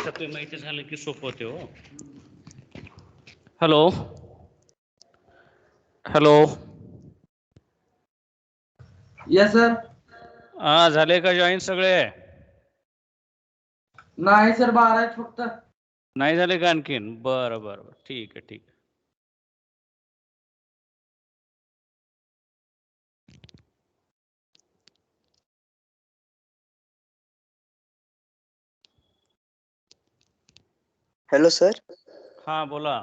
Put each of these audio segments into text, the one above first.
तत्व माहिती झालं की सोपं होते हो. Hello hello. Yes sir. हा, झाले का जॉईन सगळे? नाही सर, 12 आहेत फक्त. नाही झाले का आणखीन? बरं बरं बरं, ठीक आहे ठीक आहे. Hello sir. हा बोला.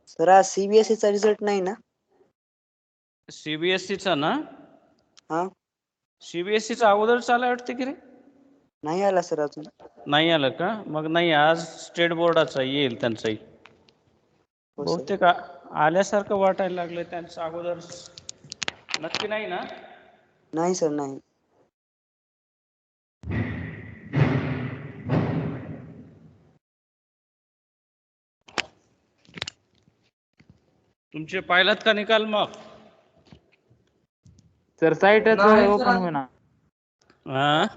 सर, आज सीबीएसईचा रिझल्ट नाही ना? सीबीएसईचा ना? हा. सीबीएसईचा अगोदर आला वाटते की रे? नाही आला सर अजून. नाही आलं का? मग नाही, आज स्टेट बोर्डाचा येईल त्यांचाही. हो सर. बहुतेक आल्यासारखं वाटायला लागलं त्यांचं अगोदर. नक्की नाही ना? नाही सर, नाही. तुमचे पाहिलात का निकाल मग? सर साईटच नाही ओपन सर, होईना.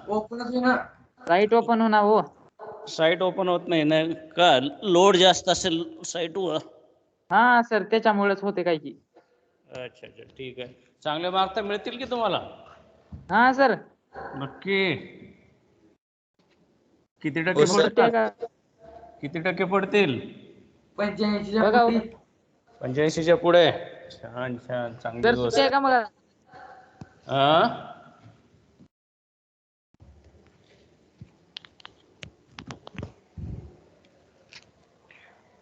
ओपनच होईना. साईट ओपन होईना हो. साईट ओपन होत नाही ना का? लोड जास्त असेल साईटवर. हा सर, त्याच्यामुळेच होते काय की. अच्छा अच्छा, ठीक आहे. चांगले मार्क तर मिळतील की तुम्हाला? हा सर. नक्की? किती हो टक्के सर. पडतात? किती टक्के पडतील? 85च्या बघा पुढे. 85च्या पुढे? छान छान, चांगली सर, सुट्टी आहे गोष्ट. का मग? हा,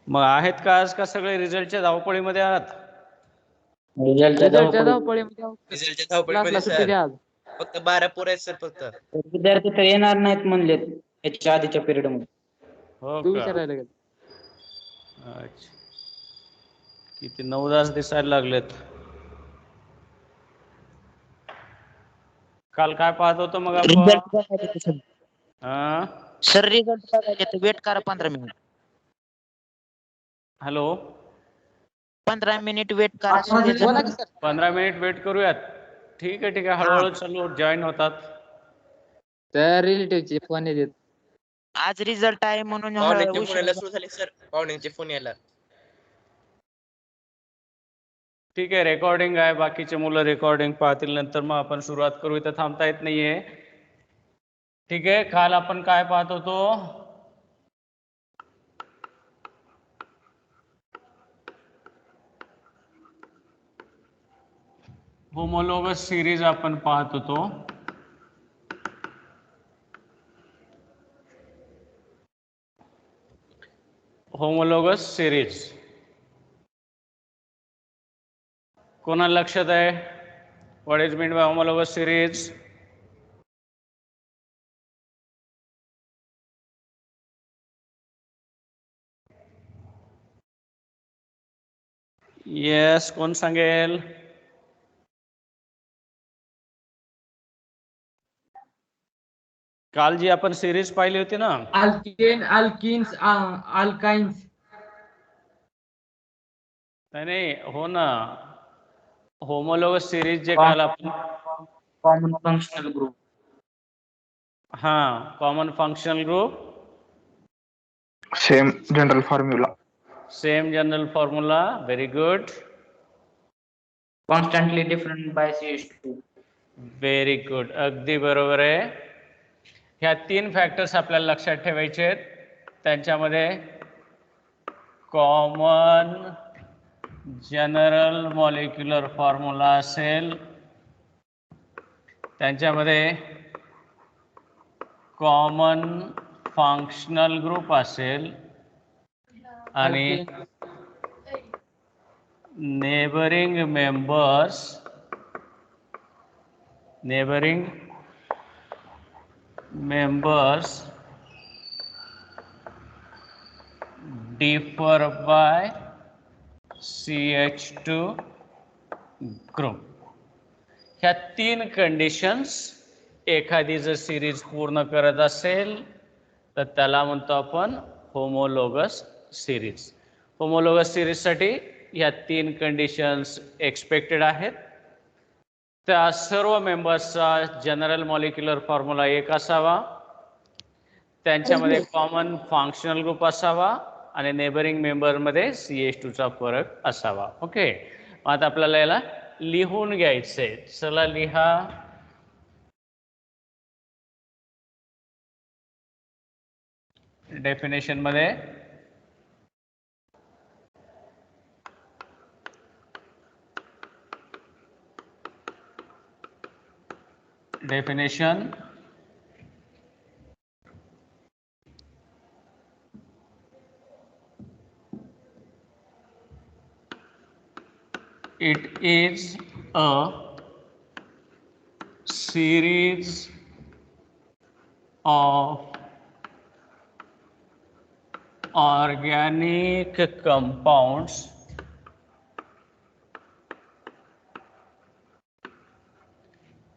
मग आहेत का आज का सगळे रिझल्टच्या धावपळीमध्ये आहात? रिझल्टच्या धावपळीमध्ये. रिझल्टच्या क्लासला धावपळीमध्ये सुट्टी सर. द्या आज. फक्त 12 पोरं आहेत सर फक्त. विद्यार्थी तर येणार नाहीत म्हणलेत याच्या आधीच्या पिरियड मध्ये. हो तू का? विचारायला गेला. अच्छा, किती 9-10 दिसायला लागलेत. काल काय पाहत होतो मग आपण? हा, सर रिझल्ट बघायचे तर वेट करा 15 मिनिट. हॅलो. 15 मिनिट वेट करा. बोला की सर. 15 मिनिट वेट करूयात. ठीक आहे ठीक आहे, हळूहळू चालू जॉईन होतात. तर रिलेटिव्हचे फोन येतात. आज रिझल्ट आहे म्हणून पाहुण्यांचे फोन यायला सुरू झाले सर. पाहुण्यांचे फोन यायला. ठीक आहे, रेकॉर्डिंग आहे. बाकीचे मुलं रेकॉर्डिंग पाहतील, नंतर मग आपण सुरुवात करू. इथं थांबता येत नाहीये. ठीक आहे, काल आपण काय पाहत होतो? होमोलॉगस सिरीज आपण पाहत होतो. होमोलॉगस सिरीज कोणाला लक्षात आहे? What is mean by homologous series? Yes, कोण सांगेल? काल जी आपण सिरीज पाहिली होती ना, अल्केन, अल्किन्स, अल्काइन्स. नाही हो ना, होमोलॉगस सिरीज जे काल आपण कॉमन फंक्शनल ग्रुप. हा, common functional group, same general formula. Same general formula. Very good, constantly different by CS2. Very good, अगदी बरोबर आहे. ह्या 3 फॅक्टर्स आपल्याला लक्षात ठेवायचे आहेत. त्यांच्यामध्ये कॉमन जनरल मॉलिक्युलर फॉर्म्युला असेल, त्यांच्यामध्ये कॉमन फंक्शनल ग्रुप असेल आणि neighbouring members differ by CH2 group. ह्या 3 कंडिशन्स एखादी जर सिरीज पूर्ण करत असेल तर त्याला म्हणतो आपण होमोलॉगस सिरीज. होमोलॉगस सिरीजसाठी ह्या 3 कंडिशन्स एक्सपेक्टेड आहेत. त्या सर्व मेंबर्सचा जनरल मॉलिक्युलर फॉर्म्युला एक असावा. त्यांच्यामध्ये कॉमन फंक्शनल ग्रुप असावा आणि नेबरिंग मेंबरमध्ये CH2 चा फरक असावा. ओके, आता आपल्याला याला लिहून घ्यायचंय. चला लिहा. डेफिनेशन मध्ये definition it is a series of organic compounds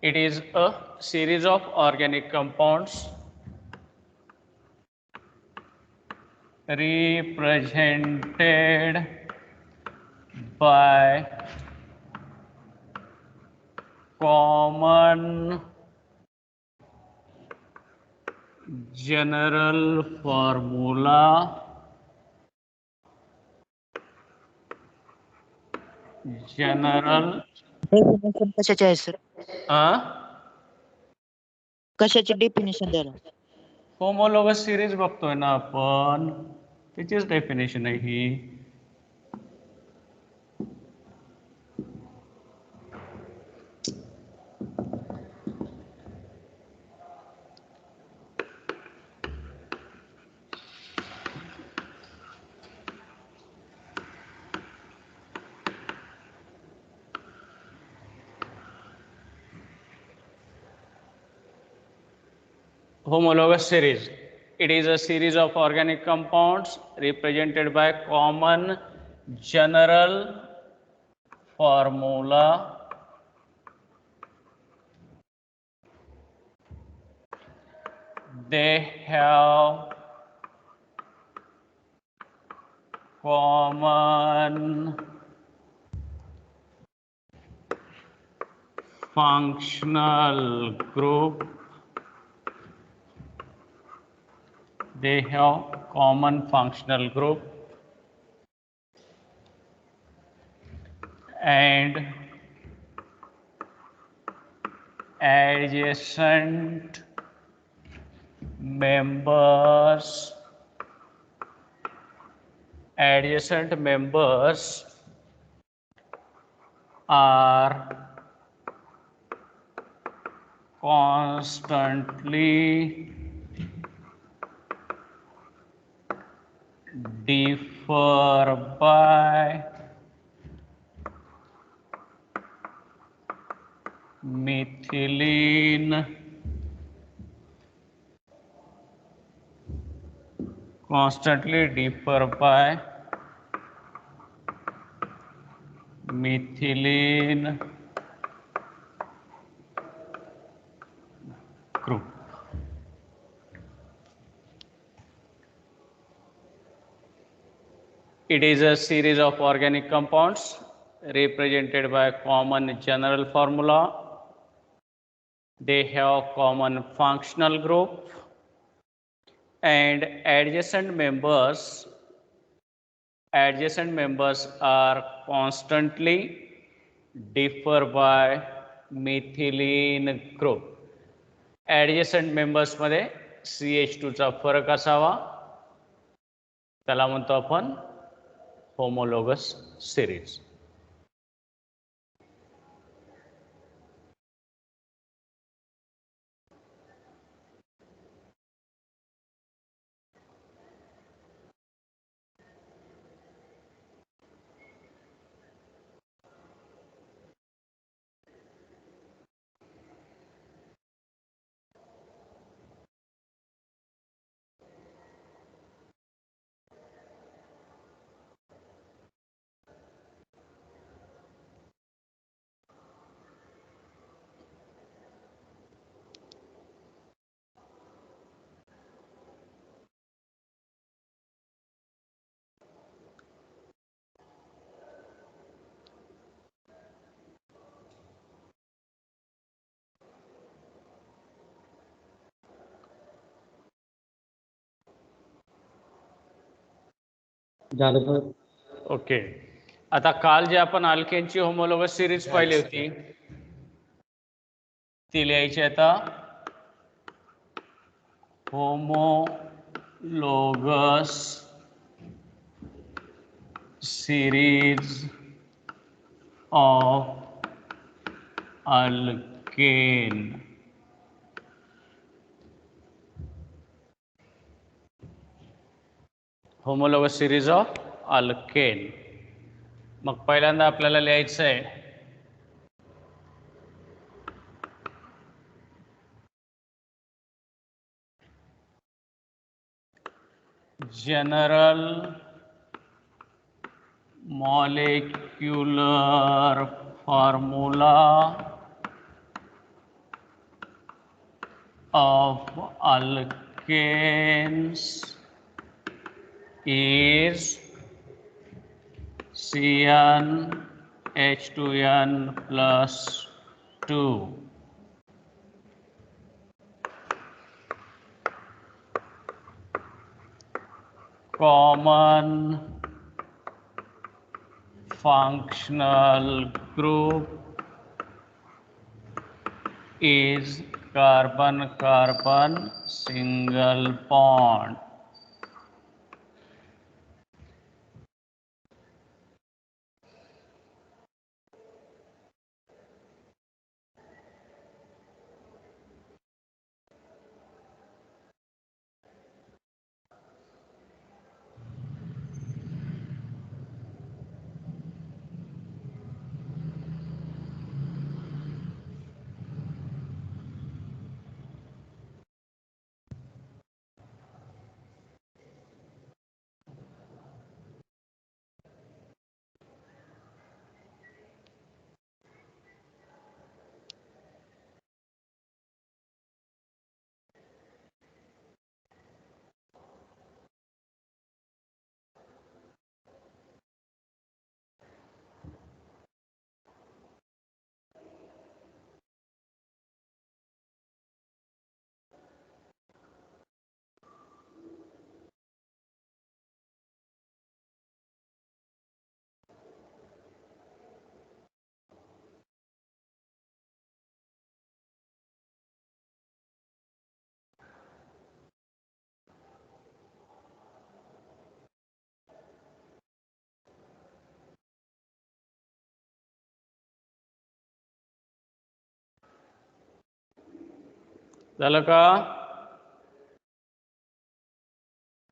it is a series of organic compounds represented by common general formula general definition कशाची आहे सर? uh, कशाची डेफिनेशन द्यायला? होमोलॉगस सिरीज बघतोय ना आपण, त्याचीच डेफिनेशन आहे ही. Homologous series. It is a series of organic compounds represented by common general formula they have common functional group. They have common functional group and adjacent members are constantly differ by methylene group. It is a series of organic compounds represented by common general formula. They have common functional group and adjacent members are constantly differ by methylene group. Adjacent members मध्ये CH2 चा फरक असावा, त्याला म्हणतो आपण homologous series. झालं sir. Okay. आता काल जे आपण अल्केनची होमोलॉगस सिरीज पाहिली होती ती लिहायची आता homologous series of alkane. Homologous series of alkane. मग पहिल्यांदा आपल्याला लिहायचं आहे general molecular formula of alkanes is CnH2n plus 2. Common functional group is carbon-carbon single bond. झालं का?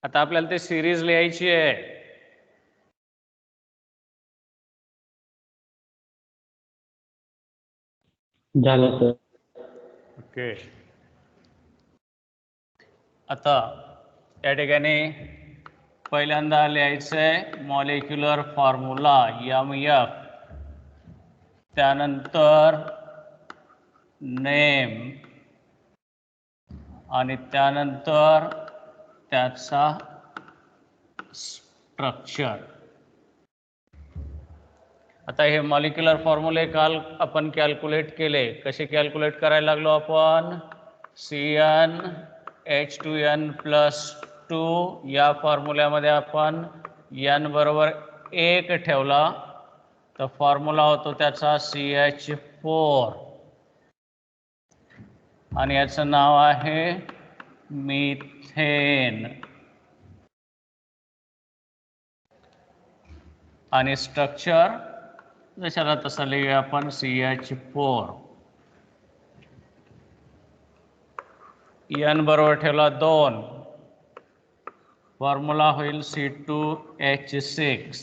आता आपल्याला ते सिरीज लिहायची आहे. झालं सर. ओके. आता या ठिकाणी पहिल्यांदा लिहायचं आहे मॉलिक्युलर फॉर्म्युला MF, त्यानंतर नेम आणि त्यानंतर त्याचा स्ट्रक्चर. आता हे मॉलिक्युलर फॉर्म्युले काल आपण कॅल्क्युलेट केले. कसे कॅल्क्युलेट करायला लागलो आपण? CnH2n plus 2 या फॉर्म्युल्यामध्ये आपण n बरोबर 1 ठेवला तर फॉर्म्युला होतो त्याचा CH4 आणि याचं नाव आहे मिथेन. आणि स्ट्रक्चर जशाला तसं लिहूया आपण CH4. n बरोबर ठेवला 2, फॉर्म्युला होईल C2H6,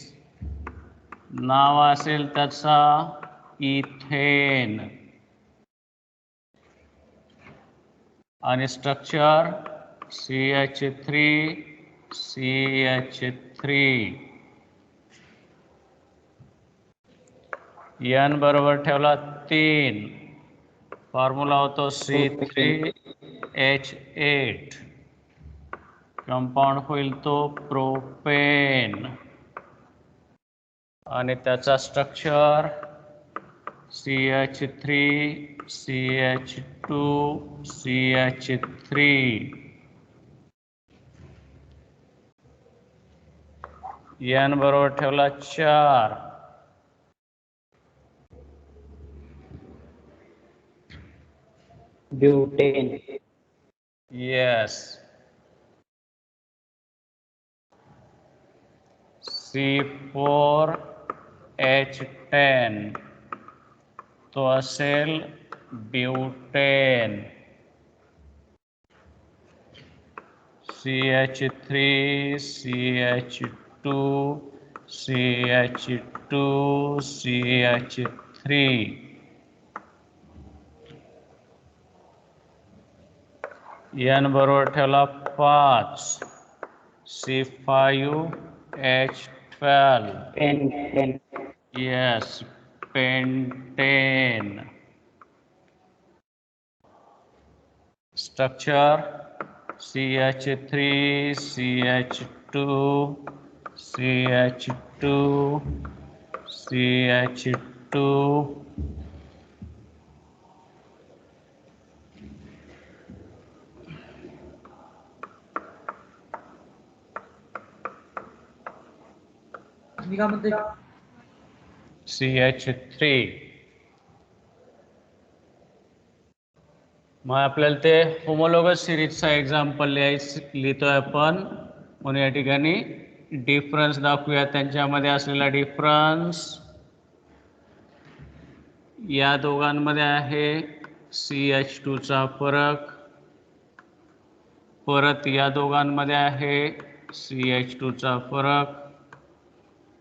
नाव असेल त्याचा इथेन आणि स्ट्रक्चर CH3. n बरोबर ठेवला 3, फॉर्म्युला होतो C3H8, कंपाऊंड होईल तो प्रोपेन आणि त्याचा स्ट्रक्चर CH3CH2CH3. n बरोबर ठेवला 4. ब्युटेन. येस. C4H10 तो असेल butane. CH3 CH2 CH2 CH3 n बरोबर ठेवला 5. C5H12 pentane. yes pentane. Structure CH3 CH2 CH2 CH2 मी काय म्हणते CH3. मग आपल्याला ते होमोलॉगस सिरीजचा एक्झाम्पल लिहितोय आपण. म्हणून या ठिकाणी डिफरन्स दाखवूया. त्यांच्यामध्ये असलेला डिफरन्स या दोघांमध्ये आहे CH2 चा फरक. परत या दोघांमध्ये आहे CH2 चा फरक.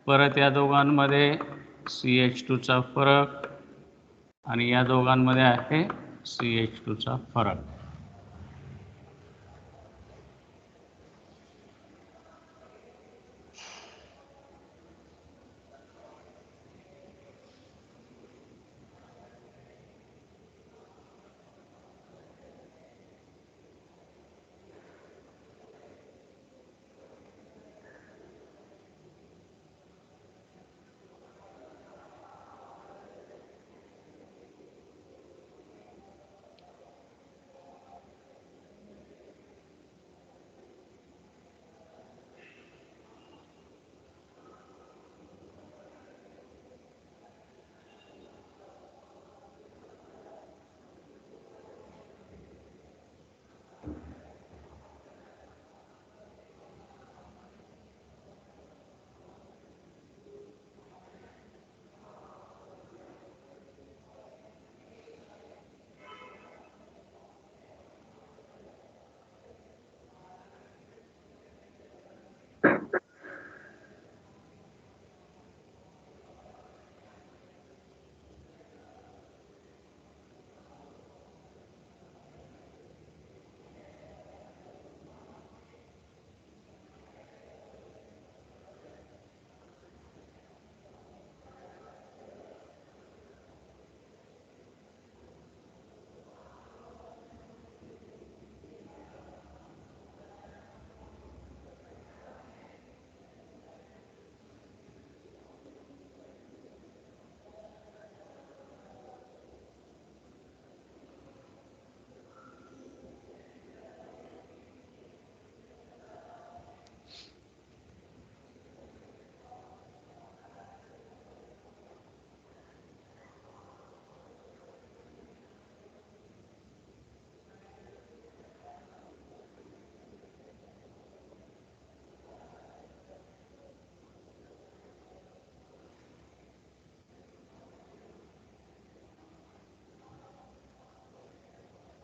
परत या दोघांमध्ये CH2 चा फरक आणि या दोघांमध्ये आहे CH2 चा फरक.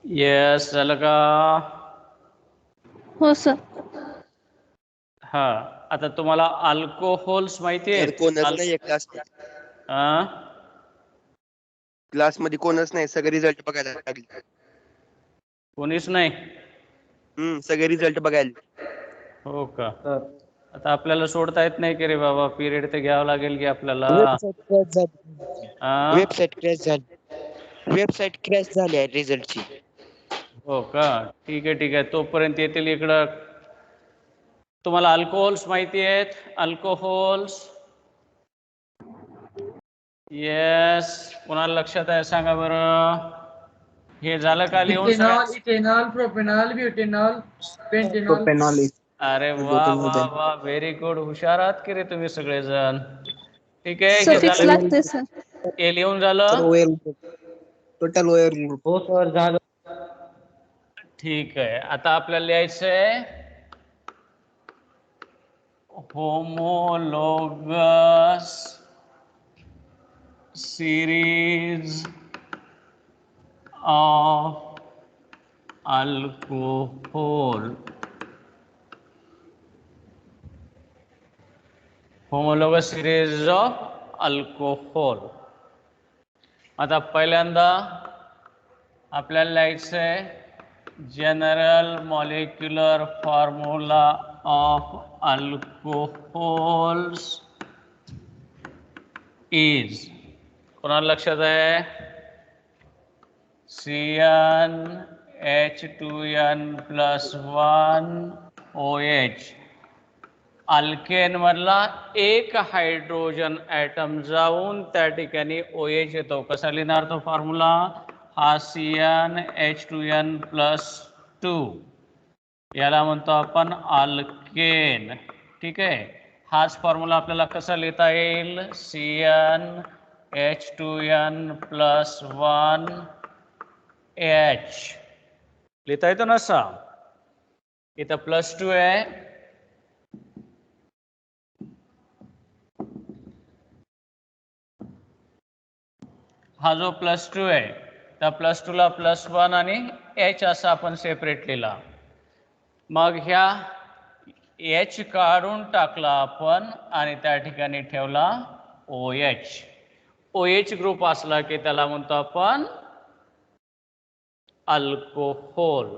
येस झालं का? हो सर. हा आता तुम्हाला अल्कोहोल्स माहिती तर आहे? कोणच नाही क्लासमध्ये कोणच नाही, सगळे रिझल्ट बघायला लागले. कोणीच नाही. सगळे रिझल्ट बघायला. हो का? आता आपल्याला सोडता येत नाही की रे बाबा, पिरियड तर घ्यावं लागेल की आपल्याला. वेबसाईट क्रॅश झाली आहे रिझल्टची. हो का? ठीक आहे ठीक आहे, तोपर्यंत येतील इकडं. तुम्हाला अल्कोहोल्स माहिती आहेत? अल्कोहोल्स येस, कोणाला लक्षात आहे सांगा बरं. हे झालं का लिहून इथेनॉल, सगळ्या? Ethanol, propanol, butanol, pentanol. अरे वा वा वा, व्हेरी गुड. हुशार आहात की रे तुम्ही सगळेजण. ठीक आहे, हे सफिक्स झालं. लागते सर. हे लिहून झालं. टोटल ओयर ग्रुप. हो सर झालं. ठीक आहे, आता आपल्याला लिहायचं आहे homologous series of alcohol. Homologous series of alcohol. आता पहिल्यांदा आपल्याला लिहायचं आहे general molecular formula of alcohols is, कोणाला लक्षात आहे? CnH2n+1OH. अल्केन मधला एक हायड्रोजन ॲटम जाऊन त्या ठिकाणी OH येतो. कसा लिहिणार तो फॉर्म्युला? हा CnH2n+2, याला म्हणतो आपण अल्केन. ठीक आहे, हाच फॉर्म्युला आपल्याला कसा लिहिता येईल? CnH2n+1H लिहिता येतो नसा. इथं +2 आहे, हा जो +2 आहे त्या +2 ला +1 आणि H असा आपण सेपरेट लिहिला. मग ह्या H काढून टाकला आपण आणि त्या ठिकाणी ठेवला OH. OH ग्रुप असला की त्याला म्हणतो आपण अल्कोहोल.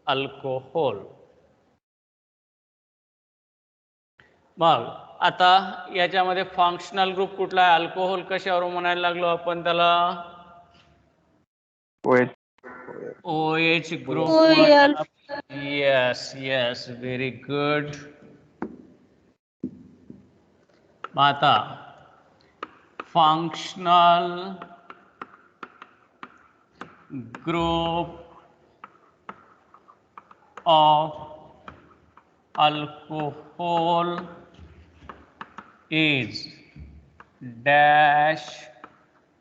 अल्कोहोल. मग आता याच्यामध्ये फंक्शनल ग्रुप कुठला आहे? अल्कोहोल कशावर म्हणायला लागलो आपण त्याला? OH group. OL. Yes, yes, very good. आता functional group of alcohol is dash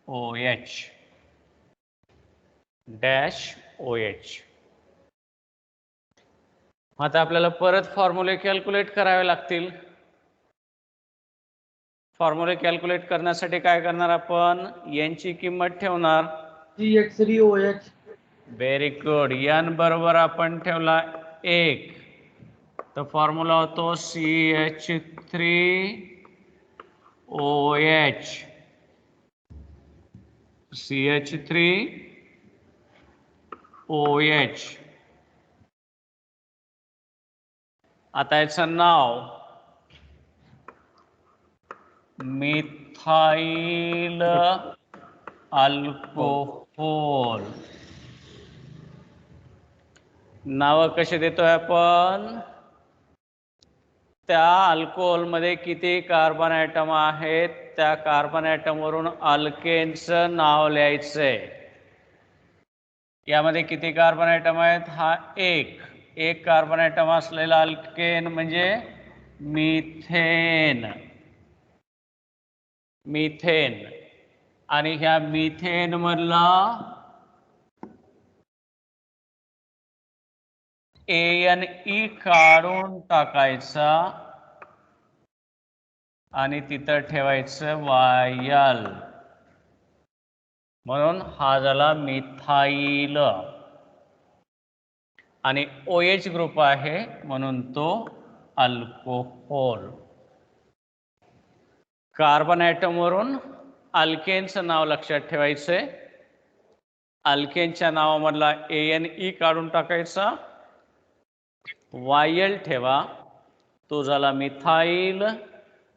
OH. dash OH. आता आपल्याला परत फॉर्म्युले कॅल्क्युलेट करावे लागतील. फॉर्म्युले कॅल्क्युलेट करण्यासाठी काय करणार आपण? यांची किंमत ठेवणार CH3OH. Very good. n बरोबर आपण ठेवला 1, तर फॉर्म्युला होतो CH3OH. CH3OH. आता याचं नाव मिथाइल अल्कोहोल. नाव कसे देतोय आपण? त्या अल्कोहोलमध्ये किती कार्बन ॲटम आहेत त्या कार्बन ॲटमवरून अल्केनचं नाव लिहायचंय. यामध्ये किती कार्बन ॲटम आहेत? हा एक कार्बन ॲटम असलेला अल्केन म्हणजे मिथेन. मिथेन. आणि ह्या मिथेन मधला ANE काढून टाकायचा आणि तिथं ठेवायचं वायल. म्हणून हा झाला मिथाइल. आणि OH ग्रुप आहे म्हणून तो अल्कोहोल. कार्बन ॲटमवरून अल्केनचं नाव लक्षात ठेवायचंय. अल्केनच्या नावामधला ANE काढून टाकायचा, वायल ठेवा, तो झाला मिथाइल.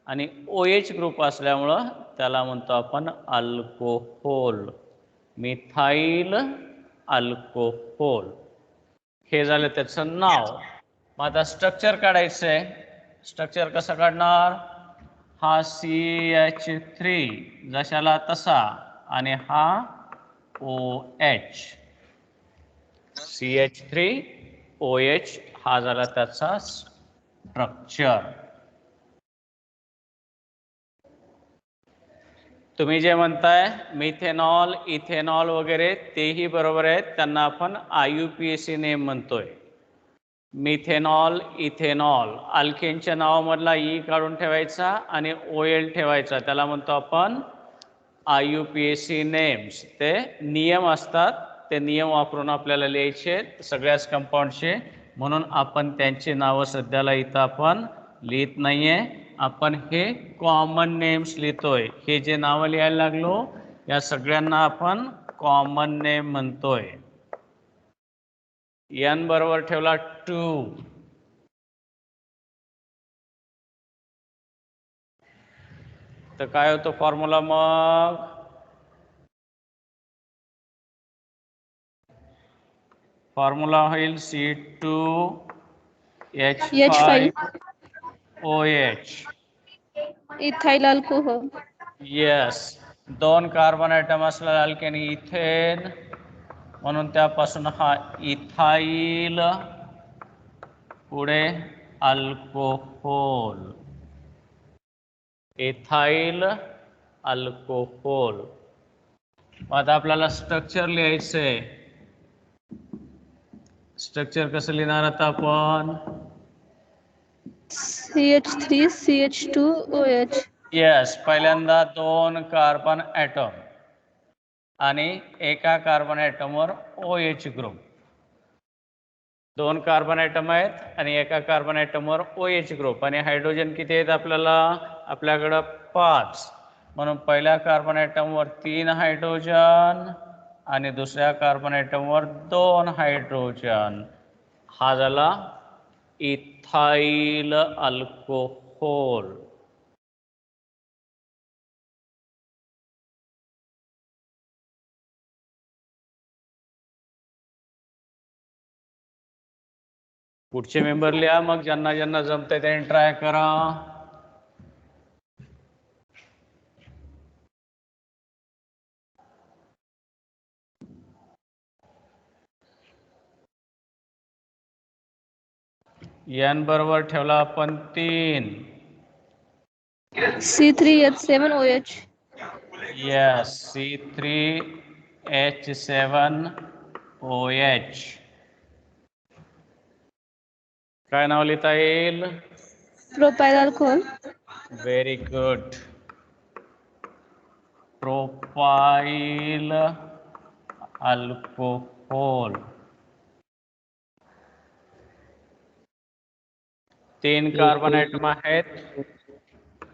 आणि OH ग्रुप असल्यामुळं त्याला म्हणतो आपण अल्कोहोल. Methyl alcohol. हे झालं त्याचं नाव. मग आता स्ट्रक्चर काढायचं आहे. स्ट्रक्चर कसं काढणार? हा CH3 जशाला तसा आणि हा OH. CH3OH हा झाला त्याचा स्ट्रक्चर. तुम्ही जे म्हणताय मिथेनॉल, इथेनॉल वगैरे तेही बरोबर आहेत, त्यांना आपण IUPAC नेम म्हणतोय. मिथेनॉल, इथेनॉल, अल्केनच्या नावामधला ई काढून ठेवायचा आणि OL ठेवायचा, त्याला म्हणतो आपण IUPAC नेम्स. ते नियम असतात, ते नियम वापरून आपल्याला लिहायचे सगळ्याच कंपाऊंडचे, म्हणून आपण त्यांची नावं सध्याला इथं आपण लिहित नाहीये. आपण हे कॉमन नेम्स लिहितोय. हे जे नावं लिहायला लागलो या सगळ्यांना आपण कॉमन नेम म्हणतोय. N बरोबर ठेवला 2. तर काय होतो फॉर्म्युला मग? फॉर्म्युला होईल C2H5OH. Ethyl alcohol. Yes, 2 carbon atom असलेला अल्केन इथेन, म्हणून त्यापासून हा इथाइल, पुढे अल्कोहोल. Ethyl alcohol. आता आपल्याला स्ट्रक्चर लिहायचंय. स्ट्रक्चर कसं लिहिणार आता आपण? CH3 CH2OH. येस, पहिल्यांदा 2 कार्बन ॲटम आणि एका कार्बन ॲटमवर OH ग्रुप. 2 कार्बन ॲटम आहेत आणि एका कार्बन ॲटमवर OH ग्रुप, आणि हायड्रोजन किती आहेत आपल्याला? आपल्याकडं 5. म्हणून पहिल्या कार्बन ॲटमवर 3 हायड्रोजन आणि दुसऱ्या कार्बन ॲटमवर 2 हायड्रोजन. हा झाला इथाइल अल्कोहोल. पुढचे मेंबर लिहा, मग ज्यांना ज्यांना जमतंय त्यांनी ट्राय करा. N बरोबर ठेवला आपण 3. C3H7OH. Yes, C3H7OH. काय नाव लिहिता येईल? Propyl alcohol. Very good. Propyl alcohol. 3 carbon atom आहेत.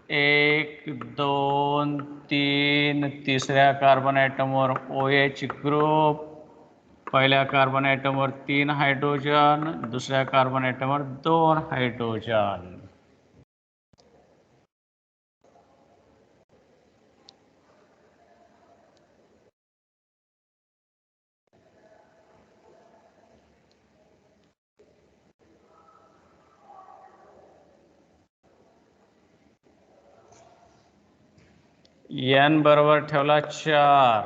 1 2 3. तिसऱ्या कार्बन ॲटमवर OH ग्रुप. पहिल्या कार्बन ॲटमवर 3 हायड्रोजन, दुसऱ्या कार्बन ॲटमवर 2 हायड्रोजन. N बरोबर ठेवला 4.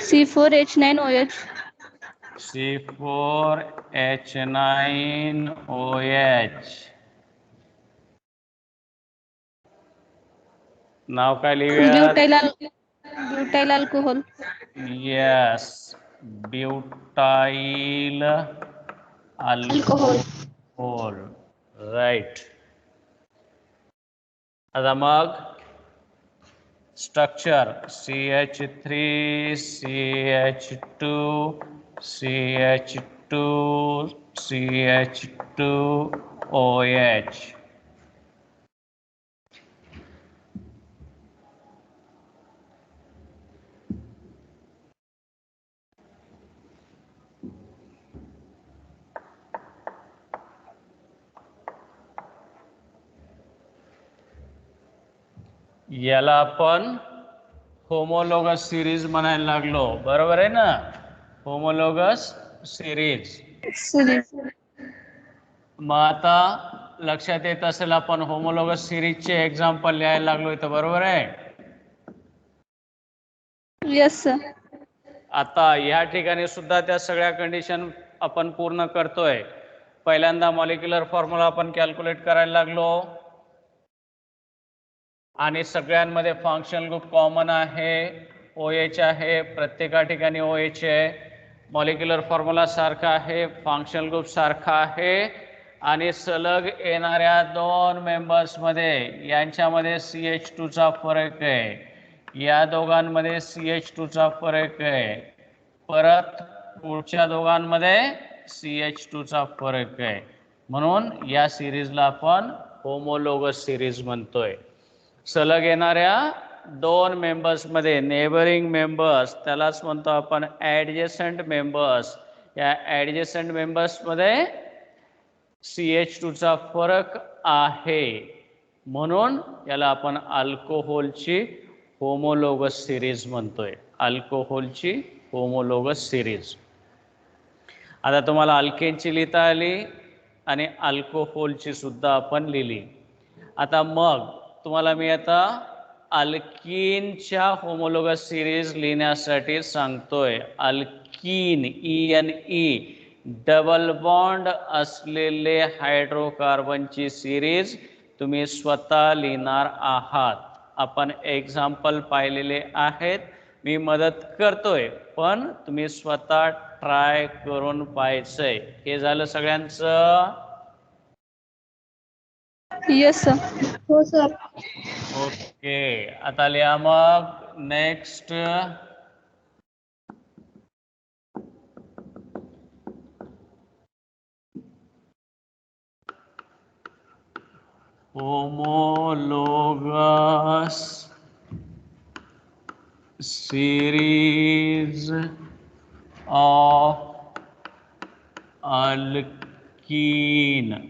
C4H9OH. C4H9OH. नाव काय लिहूया? Butyl alcohol. Yes, butyl alcohol. Right. आता मग structure CH3 CH2 CH2 CH2OH. याला आपण होमोलॉगस सिरीज म्हणायला लागलो, बरोबर आहे ना? Homologous series. मग आता लक्षात येत असेल आपण होमोलॉगस सिरीजचे एक्झाम्पल लिहायला लागलो इथं, बरोबर आहे? Yes sir. आता या ठिकाणी सुद्धा त्या सगळ्या कंडिशन आपण पूर्ण करतोय. पहिल्यांदा मॉलिक्युलर फॉर्म्युला आपण कॅल्क्युलेट करायला लागलो आणि सगळ्यांमध्ये फंक्शनल ग्रुप कॉमन आहे, OH आहे, प्रत्येका ठिकाणी OH आहे. मॉलिक्युलर फॉर्म्युला सारखा आहे, फंक्शनल ग्रुप सारखा आहे आणि सलग येणाऱ्या दोन मेंबर्समध्ये यांच्यामध्ये CH2 चा फरक आहे, या दोघांमध्ये CH2 चा फरक आहे, परत पुढच्या दोघांमध्ये CH2 चा फरक आहे. म्हणून या सिरीजला आपण होमोलोगस सिरीज म्हणतोय. सलग येणाऱ्या दोन मेंबर्समध्ये नेबरिंग मेंबर्स त्यालाच म्हणतो आपण ॲडजेसंट मेंबर्स. या ॲडजेसंट मेंबर्समध्ये CH2 चा फरक आहे म्हणून याला आपण अल्कोहोलची होमोलोगस सिरीज म्हणतोय. अल्कोहोलची होमोलोगस सिरीज. आता तुम्हाला अल्केनची लिहिता आली आणि अल्कोहोलची सुद्धा आपण लिहिली. आता मग तुम्हाला मी आता अल्कीनच्या होमोलोगस सिरीज लिहिण्यासाठी सांगतोय. अल्कीन ENE डबल बॉन्ड असलेले हायड्रोकार्बनची सिरीज तुम्ही स्वतः लिहिणार आहात. आपण एक्झाम्पल पाहिलेले आहेत, मी मदत करतोय पण तुम्ही स्वतः ट्राय करून पाहायचंय. हे झालं सगळ्यांचं? Yes sir. हो सर. ओके, आता लिहा मग next. Homologous series of alkene.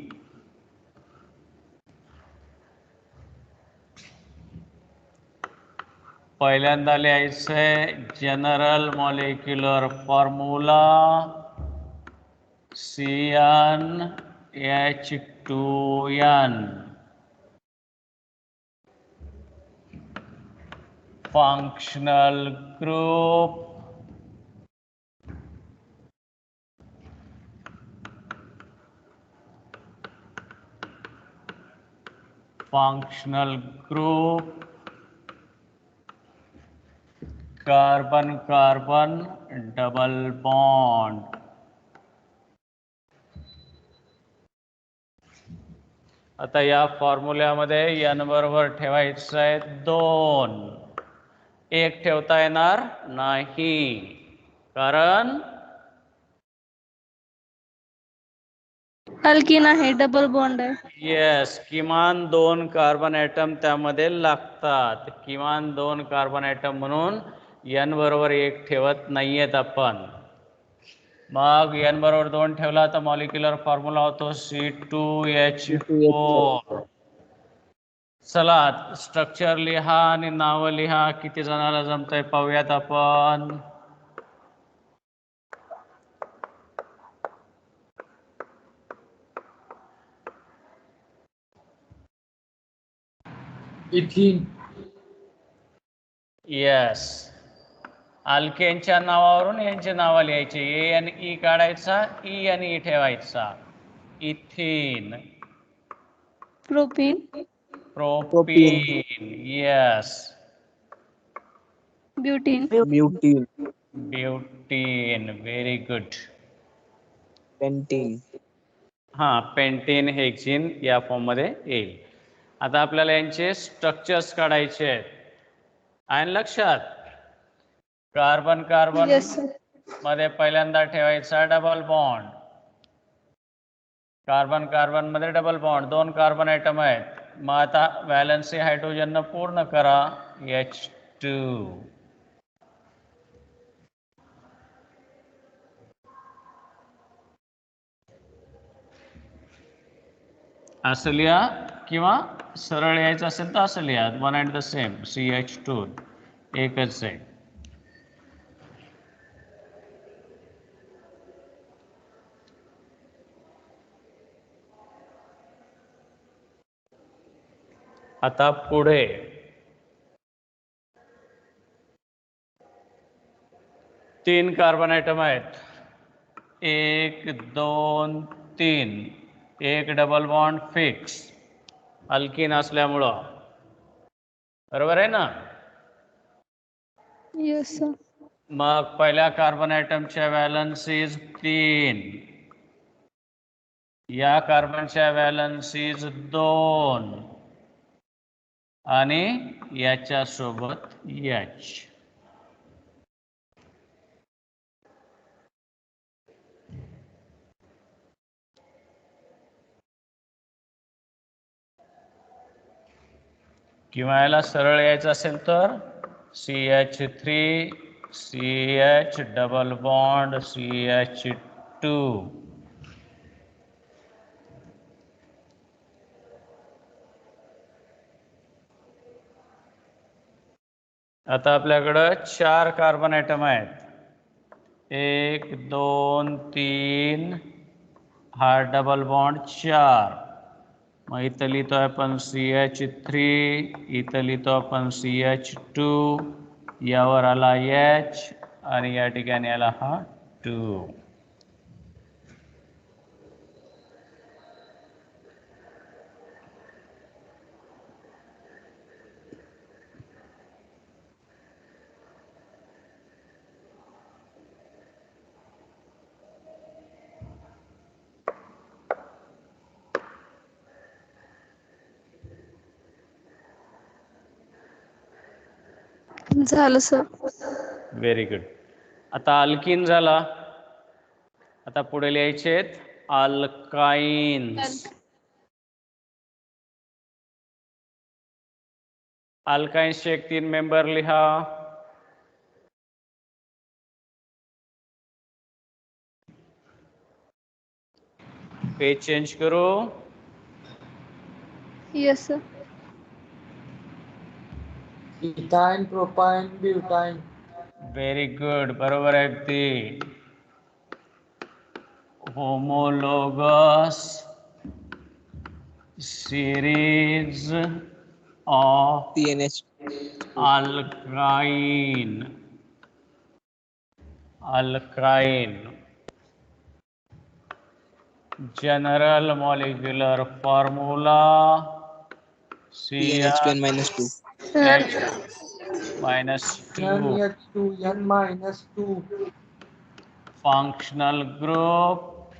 पहिल्यांदा लिहायचंय general molecular formula CnH2n. functional group carbon carbon double bond. आता या फॉर्म्युल्यामध्ये n बरोबर ठेवायचं आहे 2. 1 ठेवता येणार नाही कारण अल्कीन आहे, डबल बॉन्ड आहे. येस, किमान 2 कार्बन ॲटम त्यामध्ये लागतात. किमान 2 कार्बन ॲटम म्हणून n बरोबर 1 ठेवत नाहीयेत आपण. मग n बरोबर 2 ठेवला तर मॉलिक्युलर फॉर्म्युला होतो C2H4. चला स्ट्रक्चर लिहा आणि नावं लिहा. किती जणांना जमतंय पाहूयात आपण. इथिन. येस, अल्केनच्या नावावरून यांची नावं लिहायची. ANE काढायचा, ENE ठेवायचा. Ethene. Propene. Propene. Yes. Butene. Butene. Butene. Very good. Pentene. हां, पेंटीन हेक्झिन या फॉर्ममध्ये येईल. आता आपल्याला यांचे स्ट्रक्चर्स काढायचे आहेत. आणि लक्षात, कार्बन कार्बन येस सर. मध्ये पहिल्यांदा ठेवायचा डबल बॉन्ड. कार्बन कार्बन मध्ये डबल बॉन्ड, 2 कार्बन ॲटम आहेत. मग आता व्हॅलन्सी हायड्रोजननं पूर्ण करा. H2. असं लिहा किंवा सरळ यायचं असेल तर असं लिहा. 1 अँड द सेम. CH2 एकच आहे. आता पुढे तीन कार्बन ॲटम आहेत, 1 2 3. एक डबल बॉन्ड फिक्स अल्किन असल्यामुळं, बरोबर आहे ना? Yes, sir. मग पहिल्या कार्बन ॲटमच्या व्हॅलन्सीज 3, या कार्बनच्या व्हॅलन्सीज 2 आणि याच्या सोबत H. किंवा याला सरळ यायचं असेल तर CH3 CH double bond CH2. आता आपल्याकडं 4 कार्बन ॲटम आहेत, 1 2 3. हा डबल बॉन्ड 4. मग इथं लिहितो आपण CH3, इथं लिहितो आपण CH2, यावर आला H आणि या ठिकाणी आला हा 2. झालं सर. Very good. आता अल्किन झाला. आता पुढे लिहायचे आहेत अल्काइन्स. अल्काइन्सचे एक 3 मेंबर लिहा. पेज चेंज करू. Yes, sir. Ethyne, propyne, butyne. Very good, बरोबर आहे अगदी. Homologous series of CNH. alkyne. General molecular formula CnH2n minus 2. Sir. minus 2. NH2, N minus 2. Functional group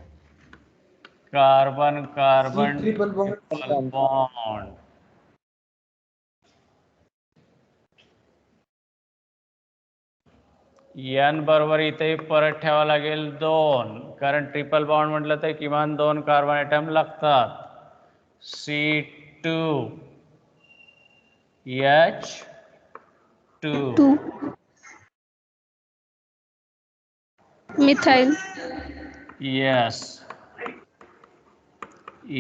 carbon C triple bond. triple bond. N बरोबर इथे परत ठेवावं लागेल 2, कारण triple bond म्हटलं तर किमान 2 कार्बन ॲटम लागतात. C2 H2. 2. Methyl. Yes.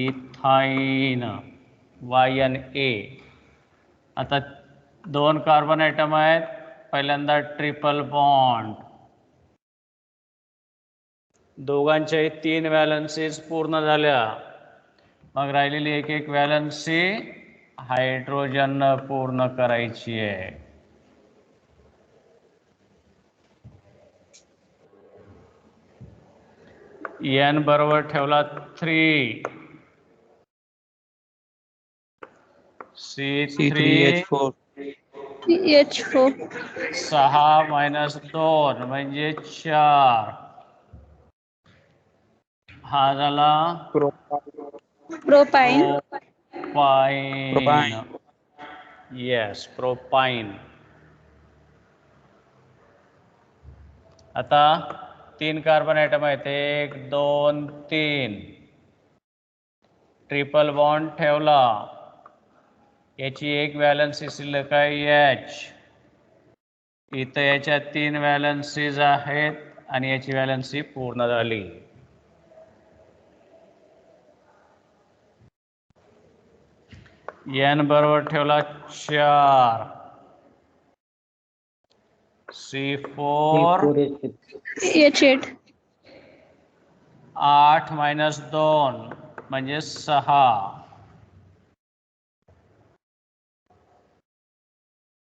Ethyne YNA. आता 2 कार्बन ॲटम आहेत, पहिल्यांदा ट्रिपल बॉन्ड. दोघांच्याही 3 व्हॅलन्सीज पूर्ण झाल्या. मग राहिलेली एक एक व्हॅलन्सी हायड्रोजन पूर्ण करायची आहे. N बरोबर ठेवला 3. C3 H4. 6 minus 2 म्हणजे 4. हा झाला Propine. प्रोपाइन. Yes, propyne. आता 3 कार्बन ॲटम आहेत, 1 2 3. ट्रिपल बॉन्ड ठेवला, याची एक व्हॅलन्सी शिल्लक आहे H. इथं याच्या 3 व्हॅलन्सीज आहेत आणि याची व्हॅलन्सी पूर्ण झाली. N बरोबर ठेवला 4. C4 H8. 8 minus 2 म्हणजे 6.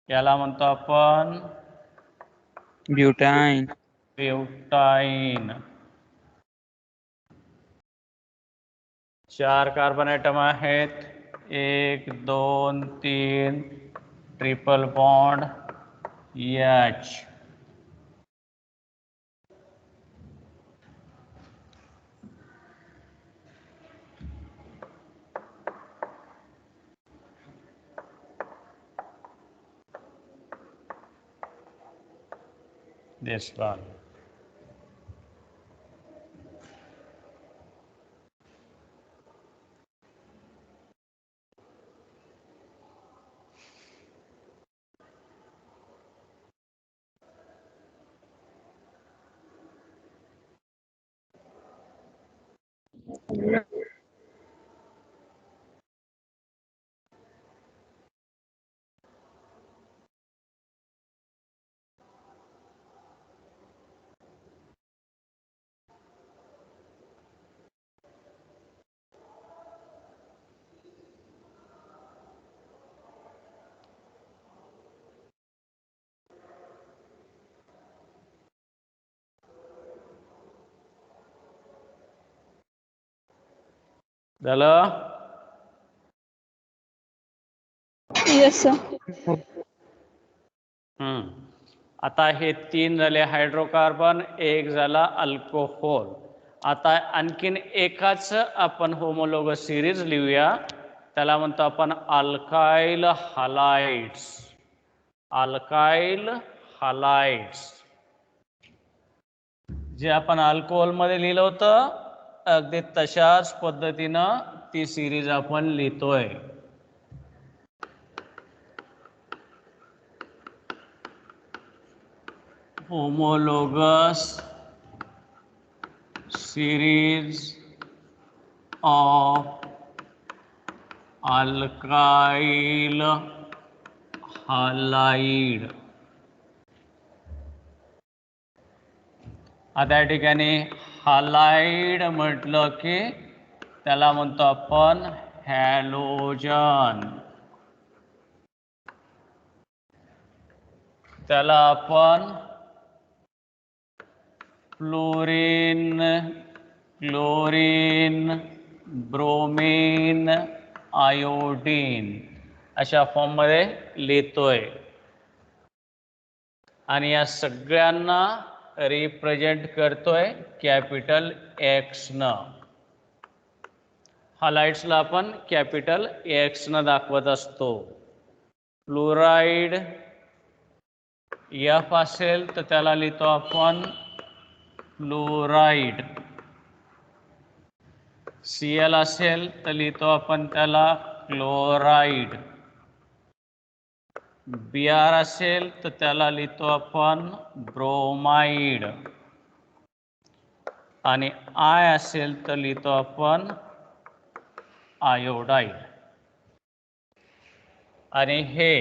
याला म्हणतो आपण ब्यूटाइन. ब्यूटाइन. 4 कार्बन ॲटम आहेत. 1 2 3 triple bond H. This one. झालं. Yes, sir. आता हे 3 झाले हायड्रोकार्बन, 1 झाला अल्कोहोल. आता आणखीन एकाच आपण होमोलोगस सिरीज लिहूया. त्याला म्हणतो आपण अल्काइल हलाइड्स. अल्काइल हलाइड्स जे आपण अल्कोहोलमध्ये लिहिलं होतं, अगदी तशाच पद्धतीनं ती सिरीज आपण लिहितोय. homologous series of alkyl halide. आता या ठिकाणी हालाइड म्हटलं की त्याला म्हणतो आपण हॅलोजन. त्याला आपण फ्लोरीन, क्लोरीन, ब्रोमीन, आयोडीन अशा फॉर्ममध्ये लिहितोय. आणि या सगळ्यांना रिप्रेझेंट करतोय कॅपिटल एक्स न. हालाइड्सला आपण कॅपिटल एक्स न दाखवत असतो. फ्लोराईड F असेल तर त्याला लिहितो आपण फ्लोराईड. Cl असेल तर लिहितो आपण त्याला क्लोराईड. Br असेल तर त्याला लिहितो आपण ब्रोमाइड. आणि I असेल तर लिहितो आपण आयोडाईड. आणि हे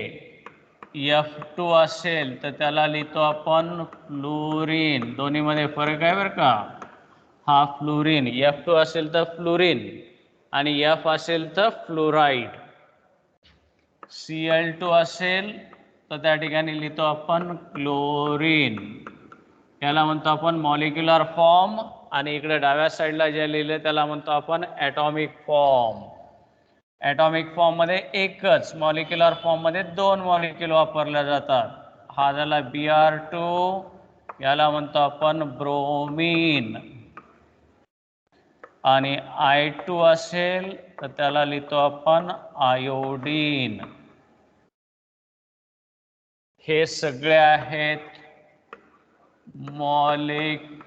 F2 असेल तर त्याला लिहितो आपण फ्लोरीन. दोन्हीमध्ये फरक आहे बरं का. हा फ्लोरीन, F2 असेल तर फ्लोरीन आणि F असेल तर फ्लोराईड. Cl2 असेल तर त्या ठिकाणी लिहितो आपण क्लोरीन. याला म्हणतो आपण मॉलिक्युलर फॉर्म. आणि इकडे डाव्या साईडला जे लिहिले त्याला म्हणतो आपण ॲटॉमिक फॉर्म. ॲटॉमिक फॉर्ममध्ये एकच, मॉलिक्युलर फॉर्ममध्ये 2 मॉलिक्यूल वापरल्या जातात. हा झाला Br2, याला म्हणतो आपण ब्रोमीन. आणि I2 असेल तर त्याला लिहितो आपण आयोडीन. हे सगळे आहेत मॉलिक्युलर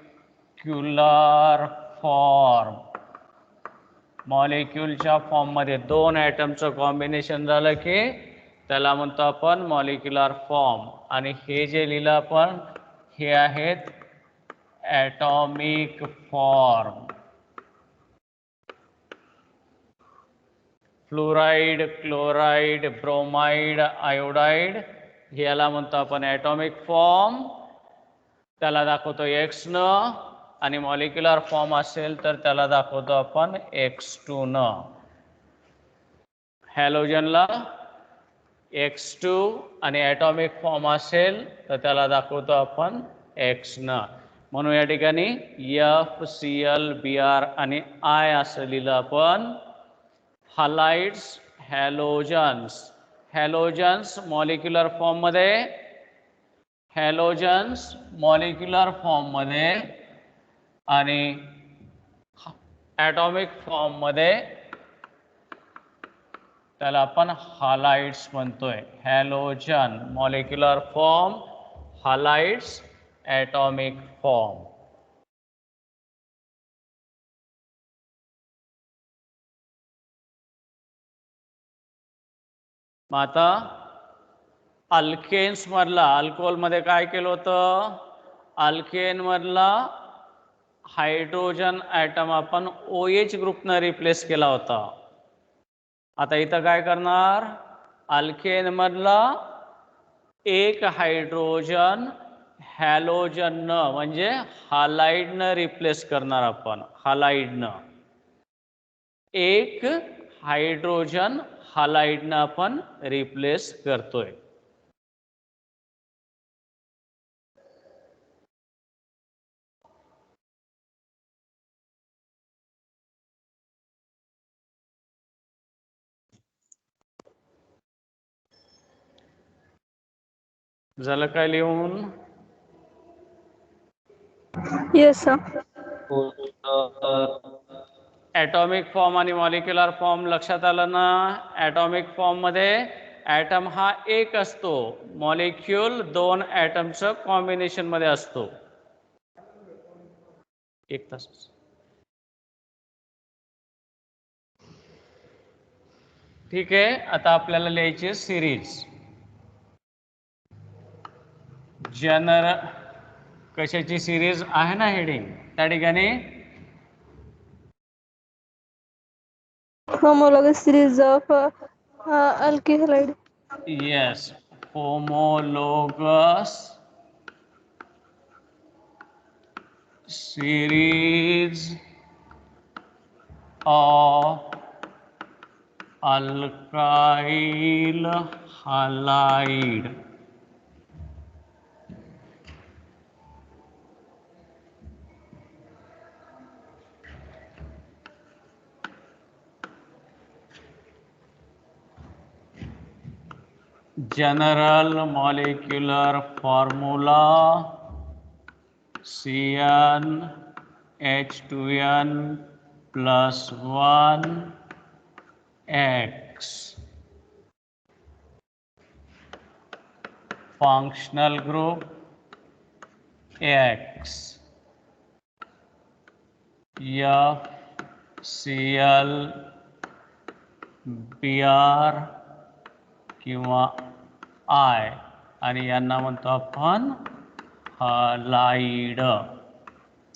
फॉर्म. मॉलिक्यूलच्या फॉर्ममध्ये 2 ॲटमचं कॉम्बिनेशन झालं की त्याला म्हणतो आपण मॉलिक्युलर फॉर्म. आणि हे जे लिहिलं आपण हे आहेत atomic form. Fluoride, chloride, bromide, iodide याला म्हणतो आपण ॲटॉमिक फॉर्म. त्याला दाखवतो एक्स न. आणि मॉलिक्युलर फॉर्म असेल तर त्याला दाखवतो आपण X2 न. हॅलोजनला X2 आणि ॲटॉमिक फॉर्म असेल तर त्याला दाखवतो आपण X न. म्हणून या ठिकाणी FCl, Br आणि I असं लिहिलं आपण. Halides, halogens. हॅलोजन्स मॉलिक्युलर फॉर्ममध्ये, हॅलोजन्स मॉलिक्युलर फॉर्ममध्ये आणि ॲटॉमिक फॉर्ममध्ये त्याला आपण हॅलाइड्स म्हणतोय. Halogen molecular form, halides atomic form. मग आता अल्केन्स मधला, अल्कोहोल मध्ये काय केलं होतं? अल्केन मधला हायड्रोजन ॲटम आपण OH ग्रुपनं रिप्लेस केला होता. आता इथं काय करणार? अल्केन मधला एक हायड्रोजन हॅलोजननं म्हणजे हॅलाइडनं रिप्लेस करणार आपण. हॅलाइडनं एक हायड्रोजन हॅलाइडनं आपण रिप्लेस करतोय. झालं काय लिहून? Yes, sir. ॲटॉमिक फॉर्म आणि मॉलिक्युलर फॉर्म लक्षात आलं ना? ॲटॉमिक फॉर्म मध्ये ॲटम हा एक असतो, मॉलिक्यूल दोन ॲटमचं कॉम्बिनेशन मध्ये असतो. एक तास. ठीक आहे. आता आपल्याला लिहायची सिरीज. कशाची सिरीज आहे ना हेडिंग त्या ठिकाणी? Homologous series of alkyl halide. Yes, homologous series of alkyl halide. General molecular formula CnH2n plus 1 X. Functional group X. FCl, Br किंवा I आणि यांना म्हणतो आपण हॅलाइड.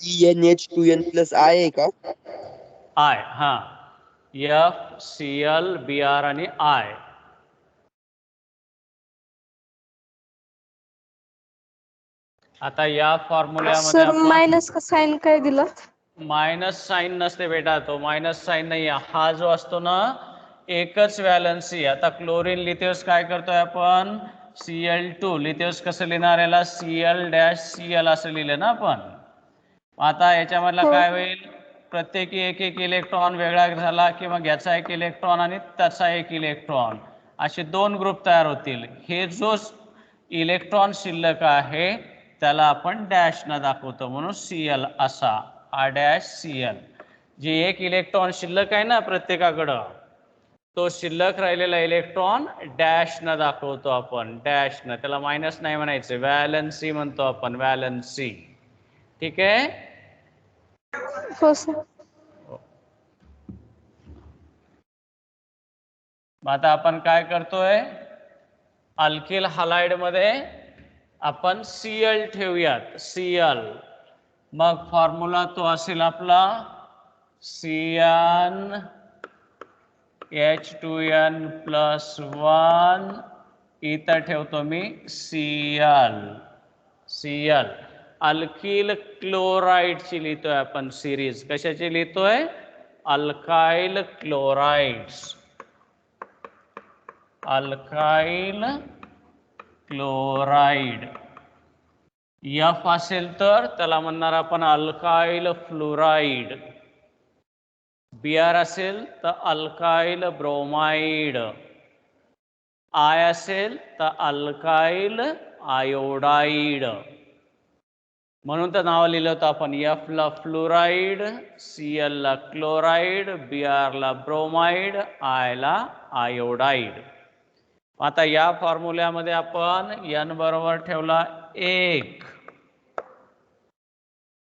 CnH2n plus I आहे का? I, हा. FCl, Br आणि I. आता या फॉर्म्युल्यामध्ये सर आपण मायनस का साइन काय दिलं? मायनस साइन नसते बेटा, तो मायनस साइन नाही. हा जो असतो ना एकच व्हॅलन्सी. आता क्लोरीन लिथियस काय करतोय आपण? Cl2 लिथियस कसं लिहिणार? याला Cl-Cl असं लिहिलं ना आपण. आता याच्यामधला काय होईल? प्रत्येकी एक एक इलेक्ट्रॉन वेगळा झाला की मग याचा एक इलेक्ट्रॉन आणि त्याचा एक इलेक्ट्रॉन, असे दोन ग्रुप तयार होतील. हे जो इलेक्ट्रॉन शिल्लक आहे त्याला आपण डॅश न दाखवतो म्हणून Cl असा. हा डॅश Cl. जे एक इलेक्ट्रॉन शिल्लक आहे ना प्रत्येकाकडं, तो शिल्लक राहिलेला इलेक्ट्रॉन डॅश न दाखवतो आपण. डॅश न, त्याला मायनस नाही म्हणायचं, व्हॅलन्सी म्हणतो आपण. व्हॅलन्सी. ठीक आहे. हो सर. आता आपण काय करतोय? अल्किल हॅलाइड मध्ये आपण Cl ठेवूयात. Cl. मग फॉर्म्युला तो असेल आपला CnH2n plus 1. इथं ठेवतो मी Cl. अल्किल क्लोराइडची लिहितोय आपण सिरीज. कशाची लिहितोय? Alkyl chlorides. Alkyl chloride. F असेल तर त्याला म्हणणार आपण अल्काइल फ्लोराईड. Br असेल तर अल्काइल ब्रोमाइड. I असेल तर अल्काइल आयोडाइड. म्हणून तर नाव लिहिलं होतं आपण. F ला फ्लोराईड, Cl ला क्लोराईड, Br ला ब्रोमाइड, I ला आयोडाइड. आता या फॉर्म्युल्यामध्ये आपण n बरोबर ठेवला 1.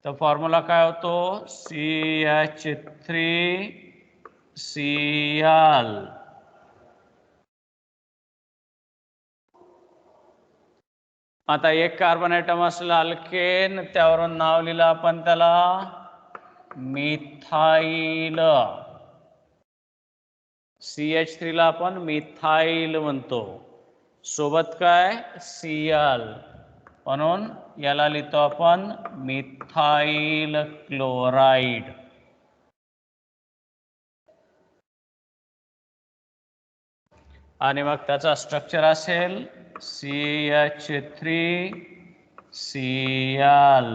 तर फॉर्म्युला काय होतो? CH3Cl. आता एक कार्बन ॲटम असलं अल्केन, त्यावरून नाव लिहिलं आपण त्याला मिथाईल. CH3 ला आपण मिथाईल म्हणतो. सोबत काय? Cl. म्हणून याला लिहितो आपण मिथाईल क्लोराईड. आणि मग त्याचा स्ट्रक्चर असेल CH3Cl.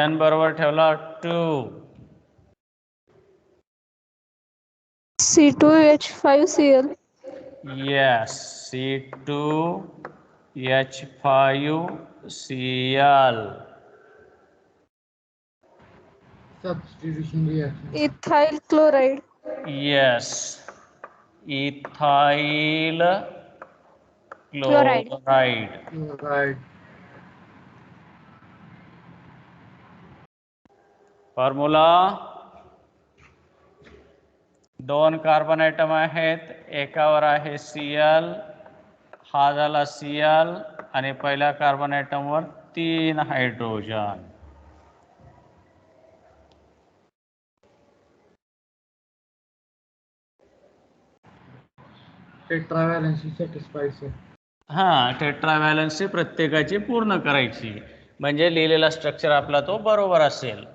n बरोबर ठेवला 2. C2H5Cl. Yes, C2H5Cl. Substitution reaction. Ethyl chloride. Yes, ethyl Chloride. chloride. Right. Formula 2 carbon atom आहेत. एकावर आहे Cl. हा झाला Cl. आणि पहिल्या कार्बन ॲटमवर 3 हायड्रोजन. Tetravalency satisfies, sir. हां, टेट्राव्हॅलन्सी प्रत्येकाची पूर्ण करायची, म्हणजे लिहिलेला स्ट्रक्चर आपला तो बरोबर असेल.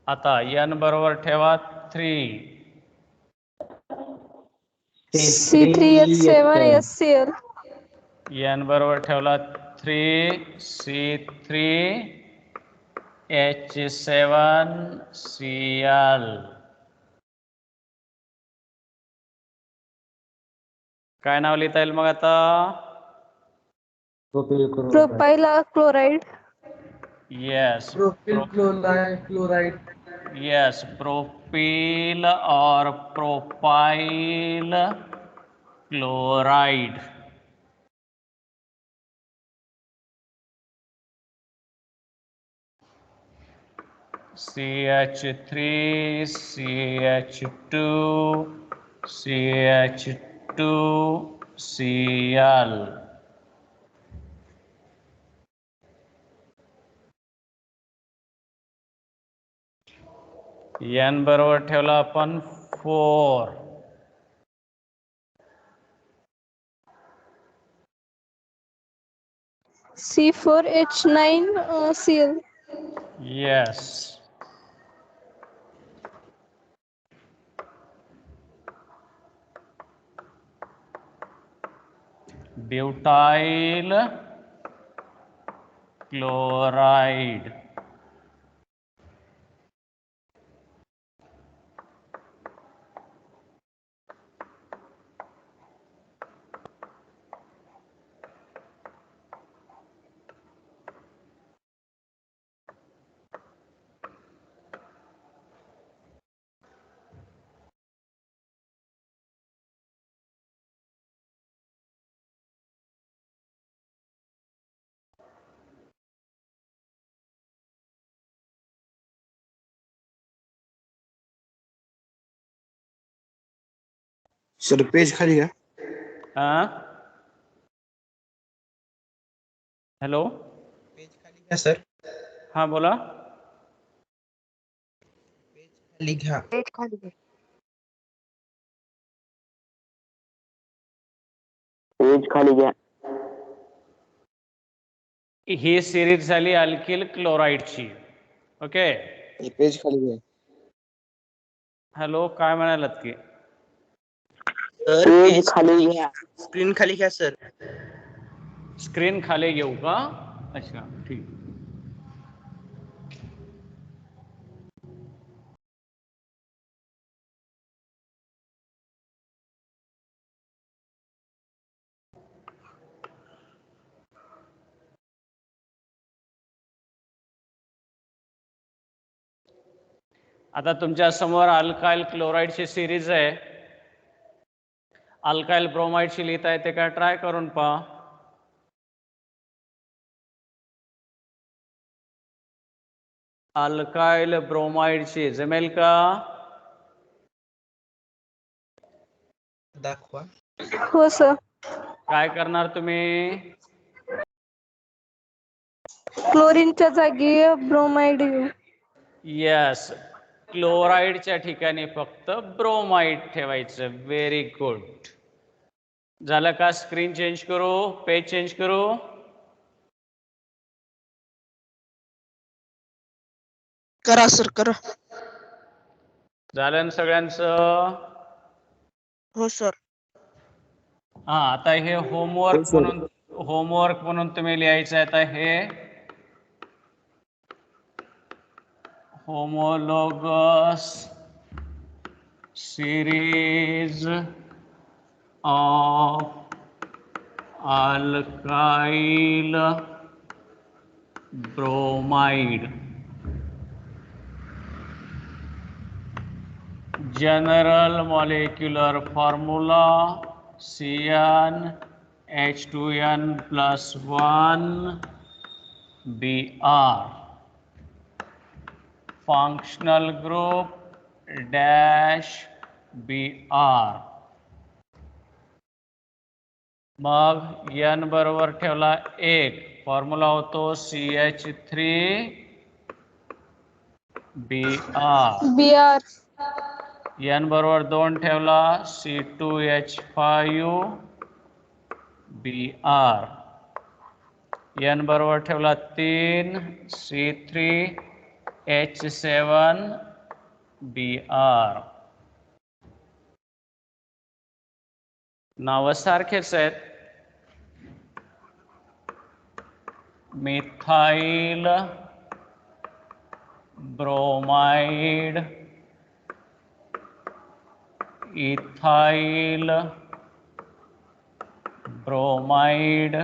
आता n बरोबर ठेवा 3. C3H7SCl. n बरोबर ठेवला 3. C3H7Cl. काय नाव लिहिता येईल मग आता? Propyl chloride. Yes. Propyl chloride. Yes, propyl or propyl chloride. CH3, CH2, CH2Cl. n बरोबर ठेवला आपण 4. C4H9Cl. Yes. Butyl chloride. Sir page खाली घ्या. हॅलो, पेज खाली घ्या सर. हां बोला. खाली घ्या. पेज खाली घे. पेज खाली घ्या. ही सिरीज झाली अल्किल क्लोराईडची. ओके. पेज खाली घ्या. हॅलो, काय म्हणालात की? सर पेज खाली घ्या. स्क्रीन खाली घ्या सर. स्क्रीन खाली घेऊ का? अच्छा, ठीक. आता तुमच्या समोर अल्काइल क्लोराईडची सिरीज आहे. अल्काइल ब्रोमाइडची लिहिता येते का? ट्राय करून पहा. अल्काइल ब्रोमाइडची जमेल का? दाखवा. हो सर. काय करणार तुम्ही? क्लोरीनच्या जागी ब्रोमाइड घेऊ. यस, क्लोराईडच्या ठिकाणी फक्त ब्रोमाइड ठेवायचं. Very good. झालं का? स्क्रीन चेंज करू, पेज चेंज करू? करा सर करा. झालं ना सगळ्यांचं? हो सर. हा, आता हे होमवर्क म्हणून तुम्ही लिहायचं आहे. आता हे homologous series of alkyl bromide. General molecular formula CnH2n plus 1 Br. Functional group dash Br. मग n बरोबर ठेवला 1, फॉर्म्युला होतो CH3Br. BR. n बरोबर 2 ठेवला C2H5Br. n बरोबर ठेवला 3 C3H7Br. नाव सारखेच आहेत. Methyl bromide, ethyl bromide,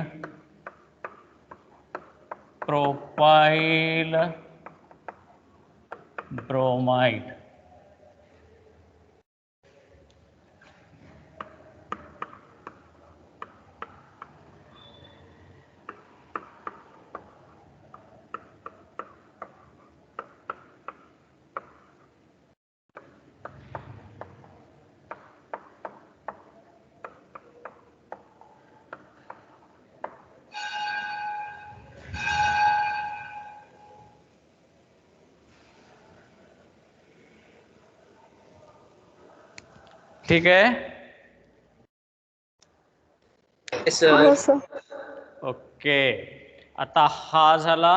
propyl bromide. ठीक आहे. हो सर. ओके. आता हा झाला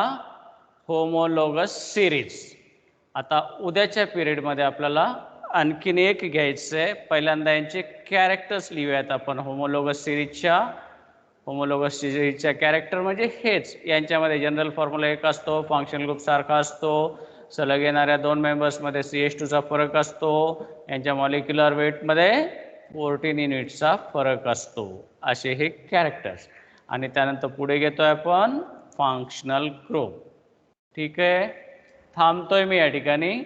होमोलॉगस सिरीज. आता उद्याच्या पिरियडमध्ये आपल्याला आणखीन एक घ्यायचं आहे. पहिल्यांदा यांचे कॅरेक्टर्स लिहूयात आपण. होमोलॉगस सिरीजच्या कॅरेक्टर म्हणजे हेच. यांच्यामध्ये जनरल फॉर्म्युला एक असतो, फंक्शनल ग्रुप सारखा असतो, सलग येणाऱ्या 2 मेंबर्समध्ये CH2चा फरक असतो, यांच्या मॉलिक्युलर वेटमध्ये 14 युनिट्सचा फरक असतो. असे हे कॅरेक्टर्स. आणि त्यानंतर पुढे घेतोय आपण फंक्शनल ग्रुप. ठीक आहे, थांबतोय मी या ठिकाणी.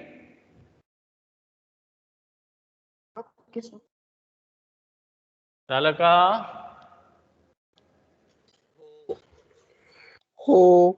झालं का? हो.